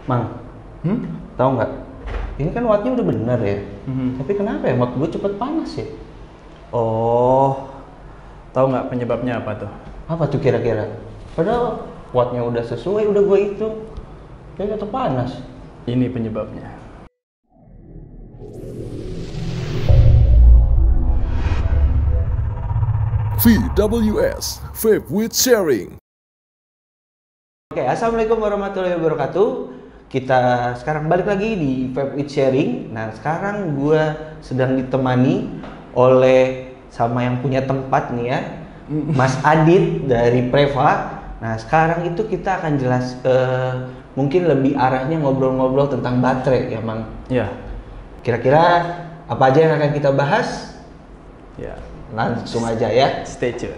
Mang, tahu nggak? Ini kan wattnya udah bener ya. Tapi kenapa ya watt gue cepet panas ya? Oh, tahu nggak penyebabnya apa tuh? Apa tuh kira-kira? Padahal wattnya udah sesuai, udah gue hitung. Kayaknya tetap panas. Ini penyebabnya. VWS, Vape with Sharing. Oke, assalamualaikum warahmatullahi wabarakatuh. Kita sekarang balik lagi di Vape with Sharing. Nah, sekarang gue sedang ditemani oleh sama yang punya tempat nih ya, Mas Adit dari Preva. Nah, sekarang itu kita akan jelas mungkin lebih arahnya ngobrol-ngobrol tentang baterai ya, Mang. Ya. Kira-kira apa aja yang akan kita bahas? Ya. Langsung aja ya. Stay tune.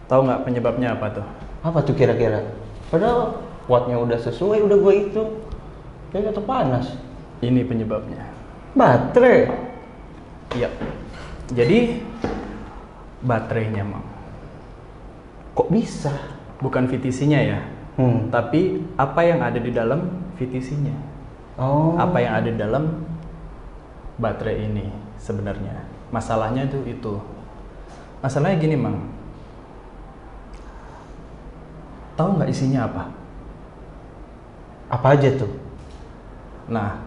Tahu nggak penyebabnya apa tuh? Apa tuh kira-kira? Padahal wattnya udah sesuai, udah gue hitung. Kayaknya tetap panas. Ini penyebabnya. Baterai. Iya. Jadi baterainya, Mang. Kok bisa? Bukan VTC-nya ya. Tapi apa yang ada di dalam VTC-nya. Oh. Apa yang ada di dalam baterai ini sebenarnya. Masalahnya itu. Masalahnya gini, Mang. Tahu nggak isinya apa? Apa aja tuh? Nah,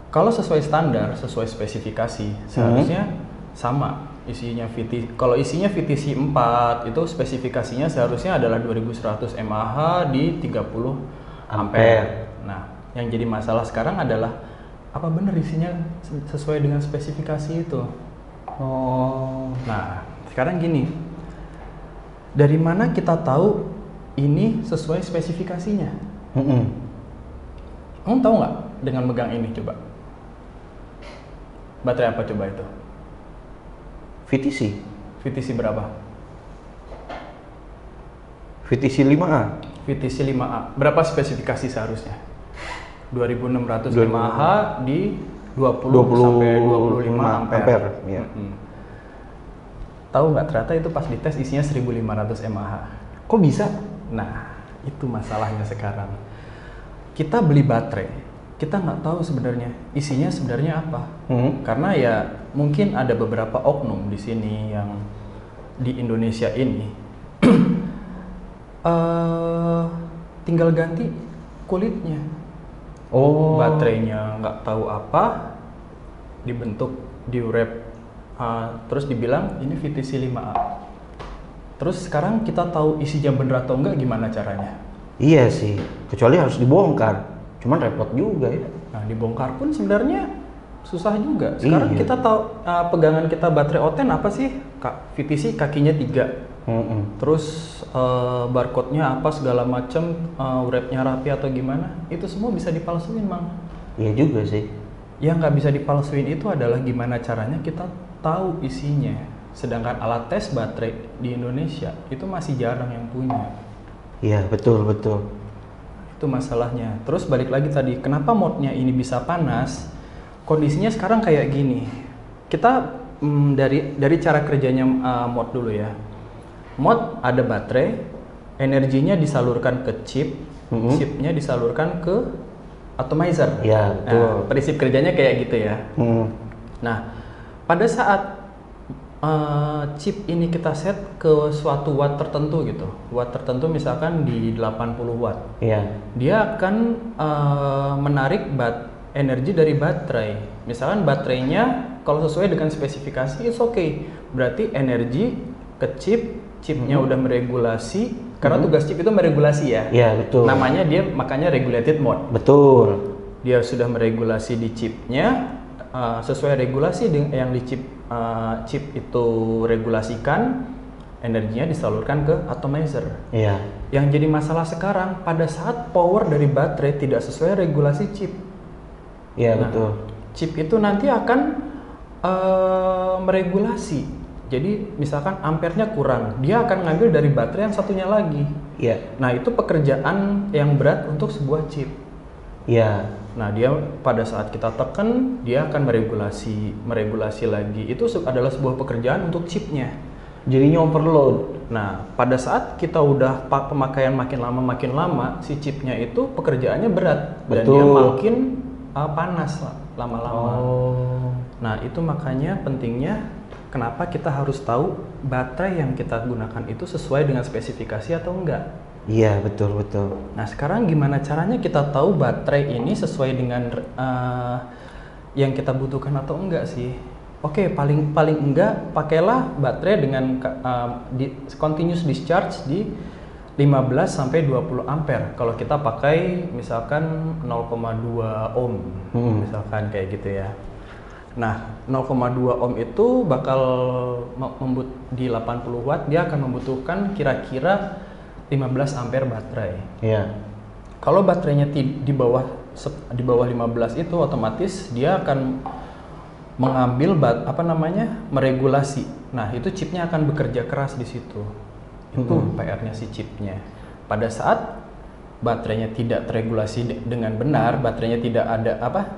kalau sesuai standar, sesuai spesifikasi, seharusnya sama isinya VTC. Kalau isinya VTC 4, itu spesifikasinya seharusnya adalah 2100 mAh di 30 ampere. Nah, yang jadi masalah sekarang adalah apa benar isinya sesuai dengan spesifikasi itu? Oh. Nah, sekarang gini. Dari mana kita tahu ini sesuai spesifikasinya? Kamu tahu nggak dengan megang ini coba? Baterai apa coba itu? VTC. VTC berapa? VTC 5A. VTC 5A. Berapa spesifikasi seharusnya? 2600 mAh di 20 sampai 25 ampere. Ya. Tahu nggak, ternyata itu pas dites isinya 1500 mAh. Kok bisa? Nah, itu masalahnya sekarang. Kita beli baterai, kita nggak tahu sebenarnya isinya sebenarnya apa. Karena ya mungkin ada beberapa oknum di sini yang di Indonesia ini tinggal ganti kulitnya. Oh. Baterainya nggak tahu apa, dibentuk, diurep, terus dibilang ini VTC 5A. Terus sekarang kita tahu isinya bener atau enggak, gimana caranya? Iya sih, kecuali harus dibongkar. Cuman repot juga ya. Nah, dibongkar pun sebenarnya susah juga. Sekarang Iya. kita tahu pegangan kita baterai O10 apa sih? VTC kakinya 3. Terus barcode-nya apa segala macam, wrap-nya rapi atau gimana? Itu semua bisa dipalsuin, Mang. Iya juga sih. Yang nggak bisa dipalsuin itu adalah gimana caranya kita tahu isinya. Sedangkan alat tes baterai di Indonesia itu masih jarang yang punya. Iya, betul. Itu masalahnya. Terus balik lagi tadi, kenapa modnya ini bisa panas? Kondisinya sekarang kayak gini. Kita dari cara kerjanya mod dulu ya. Mod ada baterai, energinya disalurkan ke chip, chipnya disalurkan ke atomizer. Iya, betul. Nah, prinsip kerjanya kayak gitu ya. Nah, pada saat chip ini kita set ke suatu watt tertentu gitu, watt tertentu misalkan di 80 watt, Iya. dia akan menarik energi dari baterai. Misalkan baterainya kalau sesuai dengan spesifikasi it's okay, berarti energi ke chipnya udah meregulasi, karena tugas chip itu meregulasi ya. Iya, betul. Namanya dia makanya regulated mode. Betul. Dia sudah meregulasi di chipnya, sesuai regulasi yang di chip itu regulasikan, energinya disalurkan ke atomizer. Iya. Yang jadi masalah sekarang pada saat power dari baterai tidak sesuai regulasi chip. Iya, Nah, betul. chip itu nanti akan meregulasi. Jadi misalkan ampernya kurang, dia akan ngambil dari baterai yang satunya lagi. Iya. Nah, itu pekerjaan yang berat untuk sebuah chip. Iya. Nah, dia pada saat kita tekan, dia akan meregulasi lagi. Itu adalah sebuah pekerjaan untuk chipnya. Jadinya overload. Nah, pada saat kita udah pemakaian makin lama, si chipnya itu pekerjaannya berat dan dia Betul. makin panas lama-lama. Oh. Nah, itu makanya pentingnya kenapa kita harus tahu baterai yang kita gunakan itu sesuai dengan spesifikasi atau enggak. Iya, betul betul. Nah, sekarang gimana caranya kita tahu baterai ini sesuai dengan yang kita butuhkan atau enggak sih? Oke, paling enggak pakailah baterai dengan continuous discharge di 15 sampai 20 ampere. Kalau kita pakai misalkan 0,2 ohm, misalkan kayak gitu ya. Nah, 0,2 ohm itu bakal di 80 watt dia akan membutuhkan kira-kira 15 ampere baterai. Iya. Kalau baterainya di bawah 15 itu otomatis dia akan mengambil meregulasi. Nah, itu chipnya akan bekerja keras di situ. Itu PR-nya si chipnya. Pada saat baterainya tidak teregulasi dengan benar, baterainya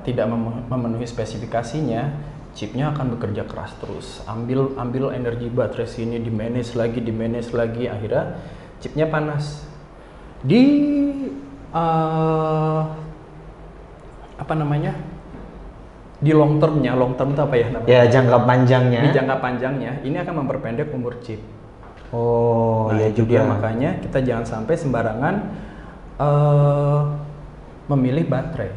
tidak memenuhi spesifikasinya, chipnya akan bekerja keras terus. Ambil energi baterai sini, di manage lagi, akhirnya chipnya panas. Di di long term itu apa ya namanya? Ya, jangka panjangnya. Di jangka panjangnya ini akan memperpendek umur chip. Oh, Nah, iya itu juga. dia makanya kita jangan sampai sembarangan memilih baterai.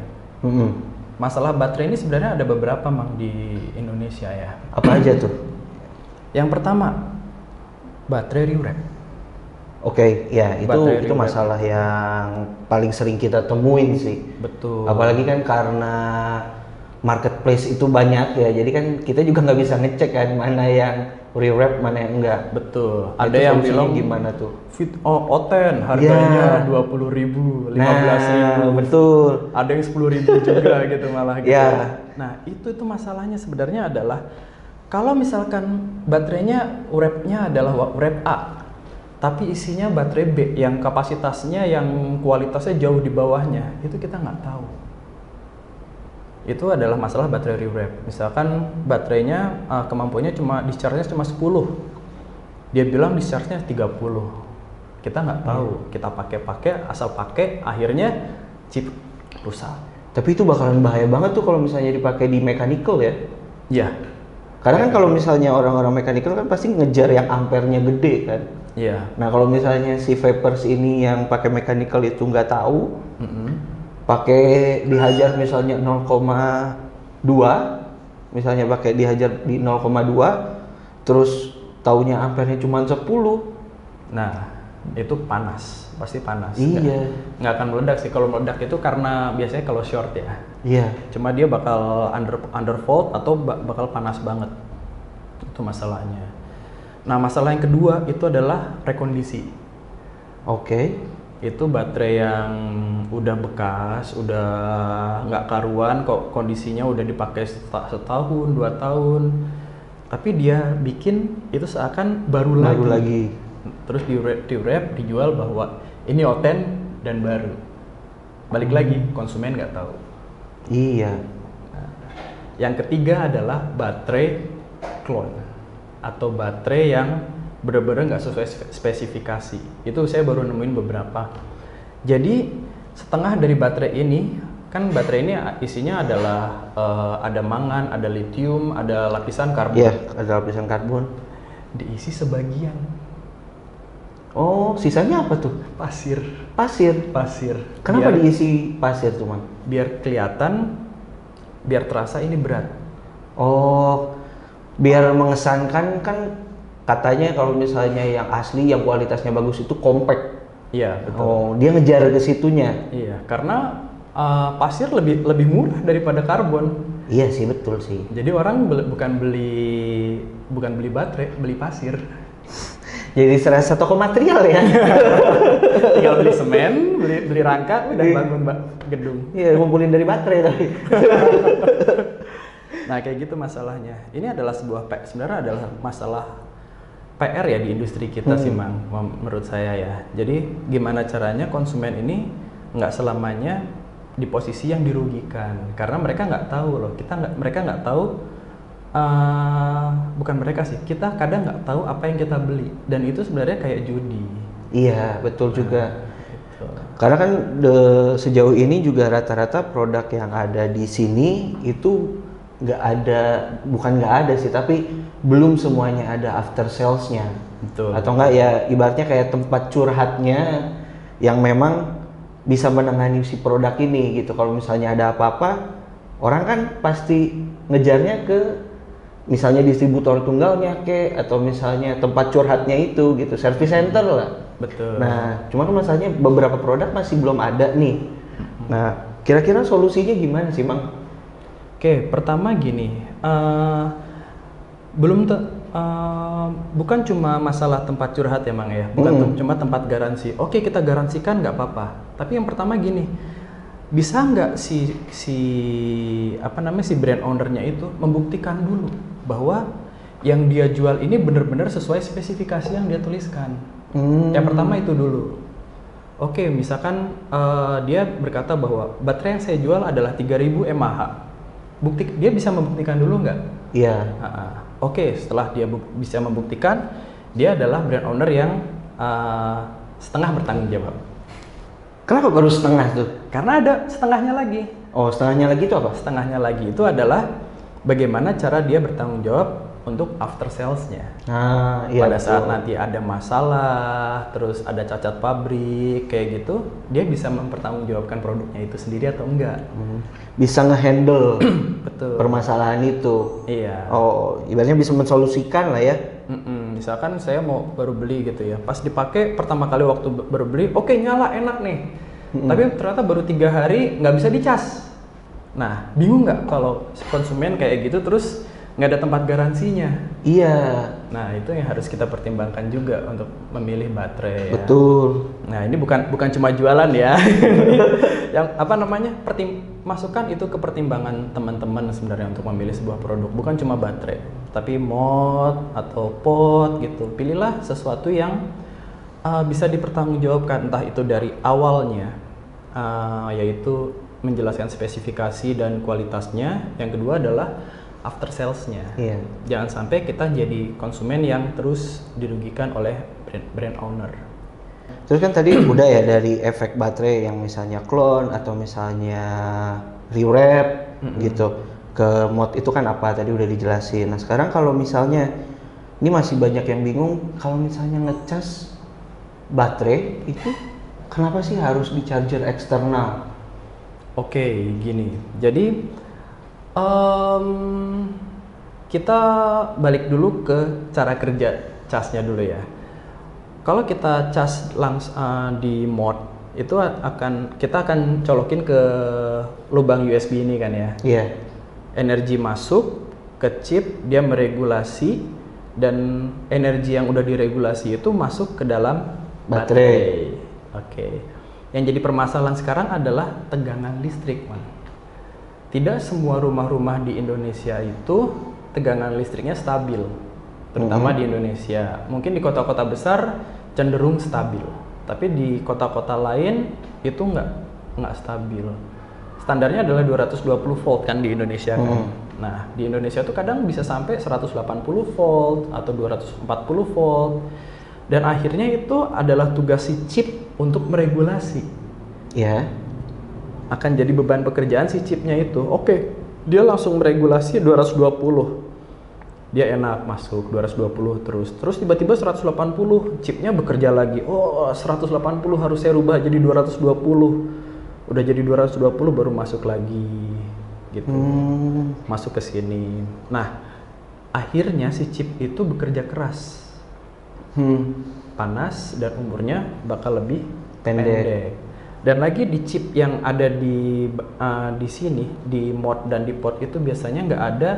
Masalah baterai ini sebenarnya ada beberapa Mang di Indonesia ya. Apa aja tuh? Yang pertama, baterai rewrap. Oke, ya Baterai itu rewrap. masalah yang paling sering kita temuin sih. Betul. Apalagi kan karena marketplace itu banyak ya, jadi kan kita juga nggak bisa ngecek kan mana yang rewrap, mana yang enggak. Betul. Itu Ada yang solusinya bilang gimana tuh? O10 harganya 20.000, 15.000. Nah, betul. Ada yang 10.000 juga gitu malah gitu. Ya. Nah, itu masalahnya sebenarnya adalah kalau misalkan baterainya wrap-nya adalah wrap A, tapi isinya baterai B yang kapasitasnya yang kualitasnya jauh di bawahnya, itu kita nggak tahu. Itu adalah masalah baterai rewrap. Misalkan baterainya kemampuannya discharge-nya cuma 10. Dia bilang discharge-nya 30. Kita nggak tahu. Kita pakai asal pakai, akhirnya chip rusak. Tapi itu bakalan bahaya banget tuh kalau misalnya dipakai di mechanical ya. Iya. Karena kan kalau misalnya orang-orang mechanical kan pasti ngejar yang ampernya gede kan. Iya. Nah, kalau misalnya si vapers ini yang pakai mechanical itu nggak tahu, pakai dihajar misalnya 0,2, misalnya pakai dihajar di 0,2, terus taunya ampernya cuma 10. Nah, itu panas, pasti panas. Iya. Nggak akan meledak sih. Kalau meledak itu karena biasanya kalau short ya. Iya. Cuma dia bakal undervolt atau bakal panas banget. Itu masalahnya. Nah, masalah yang kedua itu adalah rekondisi. Oke. Itu baterai yang udah bekas, udah nggak karuan, kok kondisinya udah dipakai setahun, 2 tahun. Tapi dia bikin itu seakan baru lagi. Terus di wrap dijual bahwa ini O10 dan baru. Balik lagi, konsumen nggak tahu. Iya. Yang ketiga adalah baterai clone atau baterai yang benar-benar nggak sesuai spesifikasi. Itu saya baru nemuin beberapa. Jadi setengah dari baterai ini, kan baterai ini isinya adalah ada mangan, ada litium, ada lapisan karbon. Iya, ada lapisan karbon. Diisi sebagian Oh, sisanya apa tuh? pasir. Pasir. Kenapa Biar- diisi pasir cuman? Biar kelihatan, biar terasa ini berat. Oh, biar mengesankan kan katanya kalau misalnya yang asli, yang kualitasnya bagus itu compact. Iya, betul. Oh, dia ngejar ke situnya. Iya, karena pasir lebih murah daripada karbon. Iya sih, betul sih. Jadi orang bukan beli baterai, beli pasir. Jadi serasa toko material ya. Tinggal beli semen, beli rangka, udah bangun gedung. Iya, ngumpulin dari baterai tapi. Nah, kayak gitu masalahnya. Ini adalah sebenarnya adalah masalah PR ya di industri kita sih, Mang, menurut saya ya. Jadi gimana caranya konsumen ini nggak selamanya di posisi yang dirugikan, karena mereka nggak tahu loh. Mereka nggak tahu bukan mereka sih, kita kadang nggak tahu apa yang kita beli, dan itu sebenarnya kayak judi. Iya, betul juga. Gitu. Karena kan sejauh ini juga rata-rata produk yang ada di sini itu nggak ada, bukan nggak ada sih, tapi belum semuanya ada after salesnya. Betul. Atau enggak ya ibaratnya kayak tempat curhatnya yang memang bisa menangani si produk ini gitu. Kalau misalnya ada apa-apa, orang kan pasti ngejarnya ke misalnya distributor tunggalnya atau misalnya tempat curhatnya itu gitu, service center lah. Betul. Nah, cuma kan masalahnya beberapa produk masih belum ada nih. Nah, kira-kira solusinya gimana sih, Mang? Oke, pertama gini, bukan cuma masalah tempat curhat ya, Mang ya, bukan cuma tempat garansi. Oke, kita garansikan nggak apa-apa. Tapi yang pertama gini, bisa nggak si brand ownernya itu membuktikan dulu bahwa yang dia jual ini benar-benar sesuai spesifikasi yang dia tuliskan. Yang pertama itu dulu. Oke, misalkan dia berkata bahwa baterai yang saya jual adalah 3000 mAh. Dia bisa membuktikan dulu nggak? Iya. Oke, setelah dia bisa membuktikan, dia adalah brand owner yang setengah bertanggung jawab. Kenapa baru setengah tuh? Karena ada setengahnya lagi. Oh, setengahnya lagi itu apa? Setengahnya lagi itu adalah bagaimana cara dia bertanggung jawab untuk after sales-nya. Nah, iya, pada saat nanti ada masalah, terus ada cacat pabrik kayak gitu, dia bisa mempertanggungjawabkan produknya itu sendiri atau enggak. Bisa ngehandle Betul. permasalahan itu. Iya. Oh, ibaratnya bisa mensolusikan lah ya. Misalkan saya mau baru beli gitu ya, pas dipakai pertama kali waktu baru beli, oke, nyala enak nih. Tapi ternyata baru 3 hari nggak bisa dicas. Nah, bingung nggak kalau konsumen kayak gitu terus nggak ada tempat garansinya? Iya. Nah, itu yang harus kita pertimbangkan juga untuk memilih baterai. Betul. Ya. Nah, ini bukan cuma jualan ya. Yang masukkan itu ke pertimbangan teman-teman sebenarnya untuk memilih sebuah produk, bukan cuma baterai, tapi mod atau pot gitu. Pilihlah sesuatu yang bisa dipertanggungjawabkan, entah itu dari awalnya, yaitu menjelaskan spesifikasi dan kualitasnya. Yang kedua adalah after sales-nya. Iya. Jangan sampai kita jadi konsumen yang terus dirugikan oleh brand owner. Terus kan tadi udah ya dari efek baterai yang misalnya clone atau misalnya rewrap gitu. Ke mod itu kan apa tadi udah dijelasin. Nah, sekarang kalau misalnya ini masih banyak yang bingung kalau misalnya ngecas baterai itu kenapa sih harus di charger eksternal? Oke, gini. Jadi kita balik dulu ke cara kerja casnya dulu ya. Kalau kita cas di mod itu kita akan colokin ke lubang USB ini kan ya. Iya. Energi masuk ke chip, dia meregulasi, dan energi yang udah diregulasi itu masuk ke dalam baterai. Oke. Yang jadi permasalahan sekarang adalah tegangan listrik, Man. Tidak semua rumah-rumah di Indonesia itu tegangan listriknya stabil, terutama di Indonesia. Mungkin di kota-kota besar cenderung stabil, tapi di kota-kota lain itu nggak stabil. Standarnya adalah 220 volt kan di Indonesia kan. Nah, di Indonesia tuh kadang bisa sampai 180 volt atau 240 volt. Dan akhirnya itu adalah tugas si chip untuk meregulasi. Ya. Akan jadi beban pekerjaan si chipnya itu. Oke, dia langsung meregulasi 220. Dia enak masuk 220 terus tiba-tiba 180, chipnya bekerja lagi. Oh, 180 harus saya rubah jadi 220. Udah jadi 220 baru masuk lagi gitu. Masuk ke sini. Nah, akhirnya si chip itu bekerja keras. Panas dan umurnya bakal lebih pendek. Dan lagi di chip yang ada di sini, di mod dan di pot itu biasanya nggak ada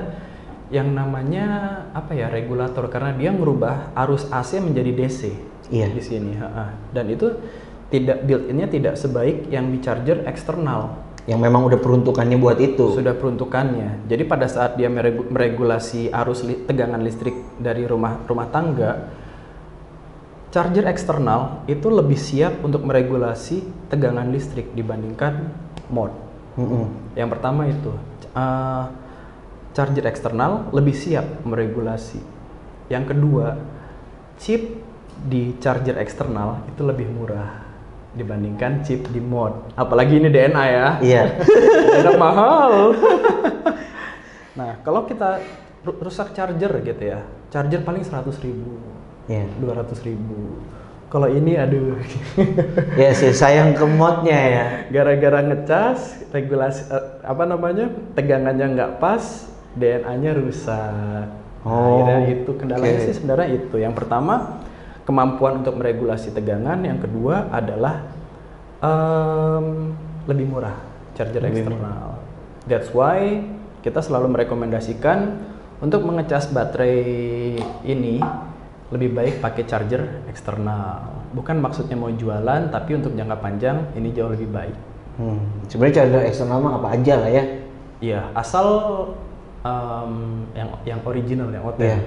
yang namanya regulator, karena dia merubah arus AC menjadi DC. Iya. Di sini. Dan itu built-innya tidak sebaik yang di charger eksternal. Yang memang udah peruntukannya buat itu. Sudah peruntukannya. Jadi pada saat dia meregulasi arus tegangan listrik dari rumah tangga, charger eksternal itu lebih siap untuk meregulasi tegangan listrik dibandingkan mod. Yang pertama itu charger eksternal lebih siap meregulasi. Yang kedua, chip di charger eksternal itu lebih murah dibandingkan chip di mod. Apalagi ini DNA ya. Iya. DNA mahal. Nah, kalau kita rusak charger gitu ya, charger paling 100.000, Iya. 200.000. Kalau ini aduh. Ya sih, sayang ke modnya ya. Gara-gara ngecas, regulasi tegangannya nggak pas, DNA-nya rusak. Oh, Akhirnya itu kendalanya oke. sih sebenarnya itu. Yang pertama kemampuan untuk meregulasi tegangan, yang kedua adalah lebih murah charger eksternal. That's why kita selalu merekomendasikan untuk mengecas baterai ini lebih baik pakai charger eksternal. Bukan maksudnya mau jualan, tapi untuk jangka panjang ini jauh lebih baik. Sebenarnya charger eksternal mah apa aja lah ya. Iya, asal yang original, yang OTM. Iya.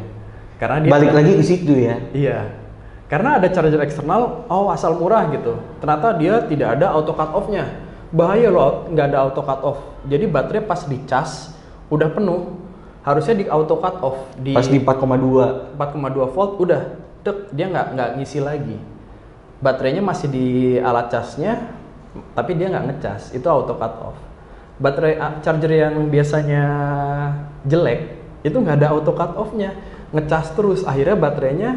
Karena dia Balik lagi ke situ ya. Iya. Karena ada charger eksternal, asal murah gitu. Ternyata dia tidak ada auto cut off-nya. Bahaya loh, nggak ada auto cut off. Jadi baterai pas dicas udah penuh, harusnya di auto cut off di Pas di 4,2. 4,2 volt udah dia nggak ngisi lagi. Baterainya masih di alat casnya, tapi dia nggak ngecas, itu auto cut off. Baterai charger yang biasanya jelek itu nggak ada auto cut off-nya, ngecas terus, akhirnya baterainya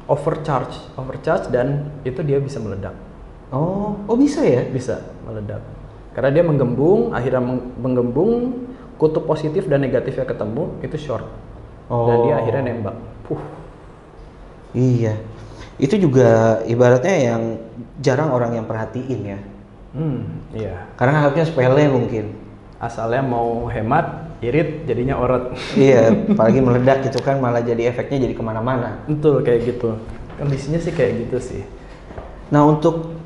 overcharge dan itu dia bisa meledak. Oh bisa ya? Bisa meledak karena dia menggembung, akhirnya menggembung, kutub positif dan negatifnya ketemu, itu short. Dan dia akhirnya nembak. Iya, itu juga ibaratnya yang jarang orang yang perhatiin ya. Iya. Karena anggapnya sepele mungkin. Asalnya mau hemat, irit, jadinya orot. Iya, apalagi meledak gitu kan, malah jadi efeknya jadi kemana-mana. Betul, kayak gitu. Kondisinya sih kayak gitu sih. Nah untuk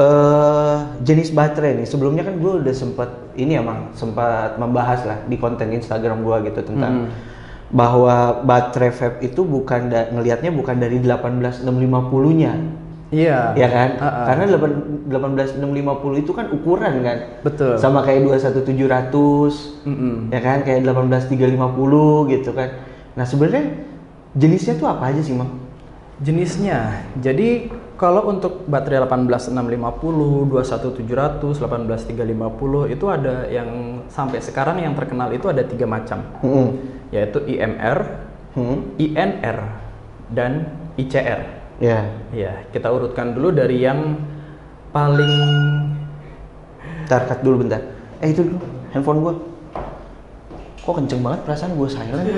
jenis baterai nih, sebelumnya kan gue udah sempat membahas lah di konten Instagram gue gitu tentang bahwa baterai vape itu ngelihatnya bukan dari 18650-nya. Iya. Ya kan? Karena 18650 itu kan ukuran kan. Betul. Sama kayak 21700. Ya kan? Kayak 18350 gitu kan. Nah, sebenarnya jenisnya tuh apa aja sih, Mang? Jenisnya. Jadi kalau untuk baterai 18650, 21700, 18350 itu ada yang sampai sekarang yang terkenal itu ada 3 macam. Yaitu IMR, INR, dan ICR. Ya. Ya, kita urutkan dulu dari yang paling. Bentar, cut dulu bentar. Itu dulu, handphone gua. Kok kenceng banget perasaan gua silent.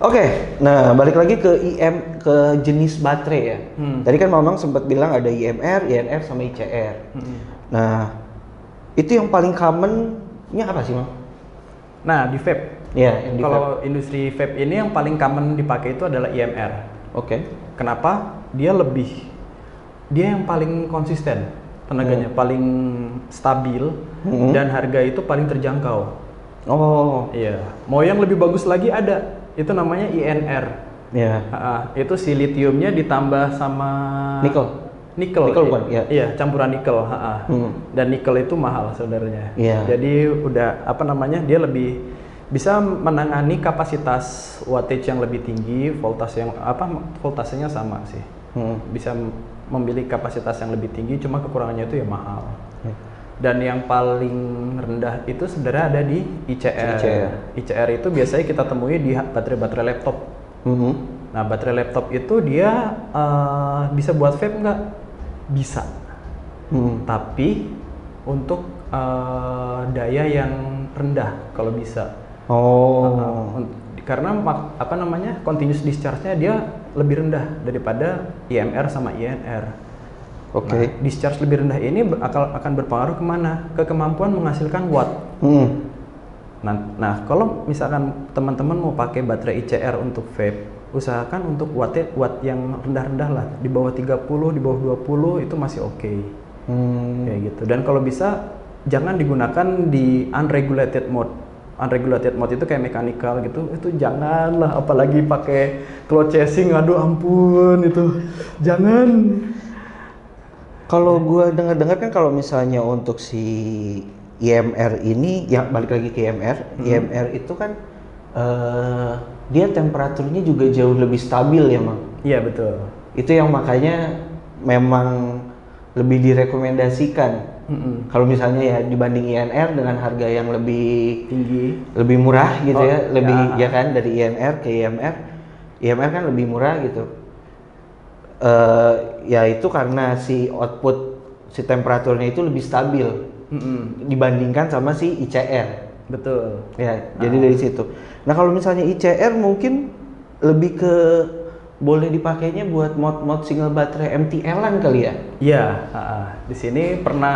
Oke, nah balik lagi ke jenis baterai ya. Tadi kan Mamang sempat bilang ada IMR, INR sama ICR. Nah, itu yang paling commonnya apa sih, Mang? Nah, di vape. Ya, yang di Kalau industri vape ini yang paling common dipakai itu adalah IMR. Oke. Kenapa? Dia yang paling konsisten tenaganya, paling stabil, dan harga itu paling terjangkau. Oh. Iya. Mau yang lebih bagus lagi ada, itu namanya INR. Ya. Itu si litiumnya ditambah sama Nikel bukan? Ya. Iya, campuran nikel. Dan nikel itu mahal sebenarnya. Iya. Jadi udah dia lebih bisa menangani kapasitas wattage yang lebih tinggi, voltasenya sama sih. Bisa memiliki kapasitas yang lebih tinggi, cuma kekurangannya itu ya mahal. Dan yang paling rendah itu sebenarnya ada di ICR. ICR itu biasanya kita temui di baterai-baterai laptop. Nah, baterai laptop itu dia bisa buat vape nggak? Bisa. Tapi untuk daya yang rendah kalau bisa. Karena continuous discharge-nya dia lebih rendah daripada IMR sama INR. Oke. Nah, discharge lebih rendah ini akan berpengaruh kemana? Ke kemampuan menghasilkan watt. Nah, kalau misalkan teman-teman mau pakai baterai ICR untuk vape, usahakan untuk watt yang rendah-rendah lah, di bawah 30, di bawah 20 itu masih oke. Kayak gitu. Dan kalau bisa jangan digunakan di unregulated mode. Unregulated mode itu kayak mechanical gitu, itu janganlah, apalagi pakai cloud chasing, aduh ampun, itu jangan. Kalau gue dengar-dengar kan kalau misalnya untuk si IMR ini, ya balik lagi ke IMR, IMR itu kan dia temperaturnya juga jauh lebih stabil ya, Mang. Iya, betul. Itu yang makanya memang lebih direkomendasikan. Kalau misalnya ya dibanding INR dengan harga yang lebih Tinggi. lebih murah gitu Oh, ya, lebih ya. ya kan dari INR ke IMR. IMR kan lebih murah gitu. Ya itu karena si output si temperaturnya itu lebih stabil dibandingkan sama si ICR. Betul. Ya, jadi dari situ. Nah, kalau misalnya ICR mungkin lebih ke boleh dipakainya buat mod-mod single baterai MTL-an kali ya? Iya, di sini pernah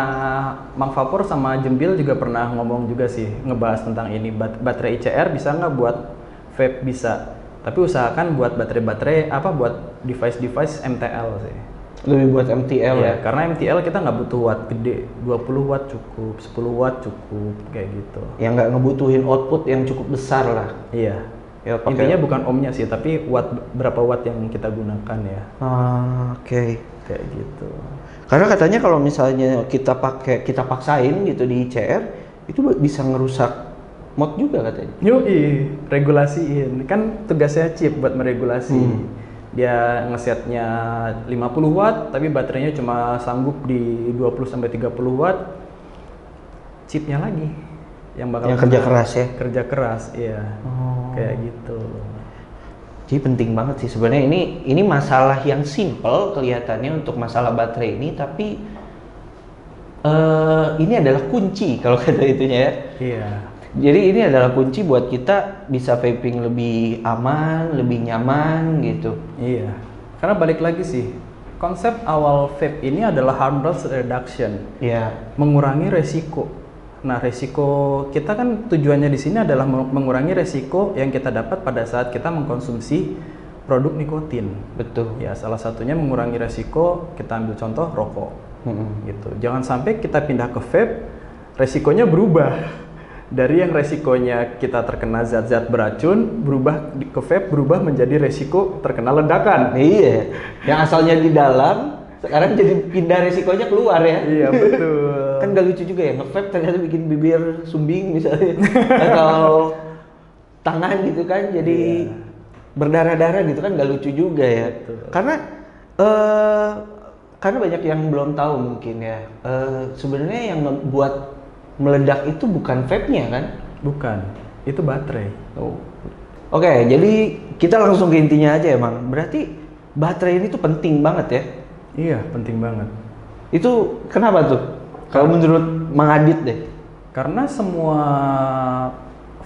Mang Vapor sama Jembil juga pernah ngomong juga sih, ngebahas tentang ini. Baterai ICR bisa nggak buat vape? Bisa. Tapi usahakan buat baterai-baterai buat device-device MTL sih. Lebih buat MTL ya? Karena MTL kita nggak butuh watt gede, 20 watt cukup, 10 watt cukup, kayak gitu. Yang nggak ngebutuhin output yang cukup besar lah. Iya. Ya, pakai- Intinya bukan ohmnya sih, tapi berapa watt yang kita gunakan ya. Oke. Kayak gitu. Karena katanya kalau misalnya kita paksain gitu di ICR, itu bisa ngerusak mod juga katanya. Yoi, regulasiin. Kan tugasnya chip buat meregulasi. Dia ngesetnya 50 watt, tapi baterainya cuma sanggup di 20 sampai 30 watt. Chipnya lagi yang bakal Yang kerja keras ya? Kerja keras, iya. Oh. Kayak gitu. Jadi penting banget sih sebenarnya ini masalah yang simple kelihatannya untuk masalah baterai ini, tapi ini adalah kunci kalau kata itunya ya. Iya. Jadi ini adalah kunci buat kita bisa vaping lebih aman, lebih nyaman gitu. Iya. Karena balik lagi sih, konsep awal vape ini adalah harmless reduction. Ya. Mengurangi resiko. Nah, resiko kita kan tujuannya di sini adalah mengurangi resiko yang kita dapat pada saat kita mengkonsumsi produk nikotin. Betul. Ya, salah satunya mengurangi resiko, kita ambil contoh rokok. Gitu. Jangan sampai kita pindah ke vape, resikonya berubah. Dari yang resikonya kita terkena zat-zat beracun, berubah ke vape, berubah menjadi resiko terkena ledakan. Iya. Yang asalnya di dalam, sekarang jadi pindah resikonya keluar ya. Iya, betul. Kan gak lucu juga ya, nge-vape ternyata bikin bibir sumbing misalnya. Atau tangan gitu kan, jadi berdarah-darah gitu kan gak lucu juga ya. Betul. Karena banyak yang belum tahu mungkin ya. Sebenarnya yang buat meledak itu bukan vape-nya kan? Bukan, itu baterai. Oke, jadi kita langsung ke intinya aja emang. Berarti baterai ini tuh penting banget ya? Iya, penting banget. Itu kenapa tuh? Kalau menurut Mang Adit deh. Karena semua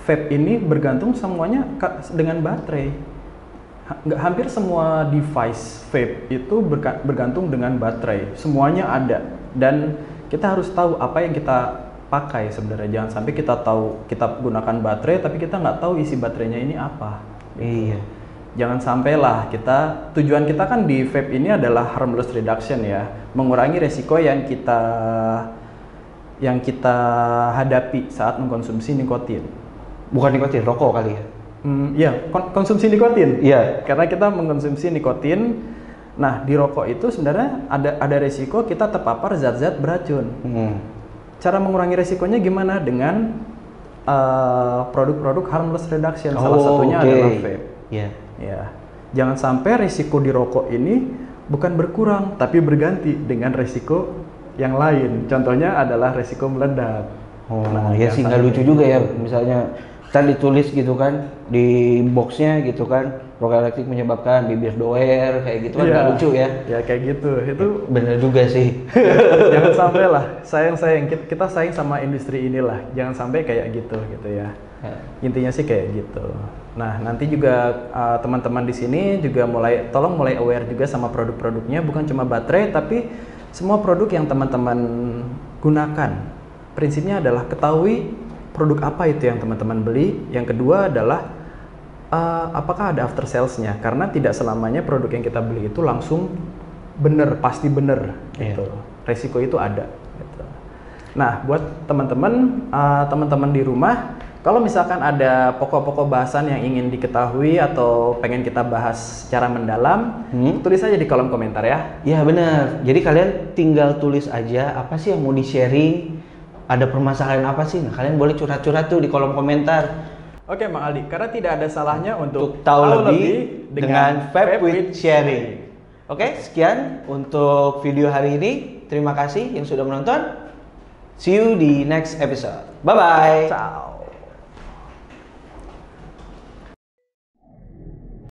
vape ini bergantung semuanya dengan baterai. Hampir semua device vape itu bergantung dengan baterai. Semuanya ada. Dan kita harus tahu apa yang kita pakai sebenarnya. Jangan sampai kita tahu kita gunakan baterai tapi kita nggak tahu isi baterainya ini apa. Iya. Jangan sampailah tujuan kita kan di vape ini adalah harmless reduction ya, mengurangi resiko yang kita hadapi saat mengkonsumsi nikotin. Bukan nikotin, rokok kali ya? Iya, konsumsi nikotin. Iya. Karena kita mengkonsumsi nikotin. Nah, di rokok itu sebenarnya ada resiko kita terpapar zat-zat beracun. Cara mengurangi resikonya gimana? Dengan produk-produk harmless reduction. Salah satunya adalah vape. Iya. Ya, jangan sampai risiko di rokok ini bukan berkurang, tapi berganti dengan risiko yang lain. Contohnya adalah risiko meledak. Ya sih nggak lucu juga ya, misalnya kita ditulis gitu kan di boxnya gitu kan, rokok elektrik menyebabkan bibir doer kayak gitu kan nggak lucu ya? Ya kayak gitu, itu bener juga sih. jangan sampai lah, sayang kita sayang sama industri inilah, jangan sampai kayak gitu ya. Intinya sih kayak gitu. Nah, nanti juga teman-teman di sini juga tolong mulai aware juga sama produk-produknya, bukan cuma baterai tapi semua produk yang teman-teman gunakan. Prinsipnya adalah ketahui produk apa itu yang teman-teman beli. Yang kedua adalah apakah ada after sales-nya, karena tidak selamanya produk yang kita beli itu langsung pasti bener gitu. Resiko itu ada gitu. Nah, buat teman-teman di rumah, kalau misalkan ada pokok-pokok bahasan yang ingin diketahui atau pengen kita bahas secara mendalam, tulis aja di kolom komentar ya. Ya benar. Jadi kalian tinggal tulis aja apa sih yang mau di-sharing, ada permasalahan apa sih. Nah, kalian boleh curhat-curhat tuh di kolom komentar. Oke, Bang Aldi, karena tidak ada salahnya untuk tahu lebih dengan Vape with Sharing. Oke, sekian untuk video hari ini. Terima kasih yang sudah menonton. See you di next episode. Bye-bye. Ciao.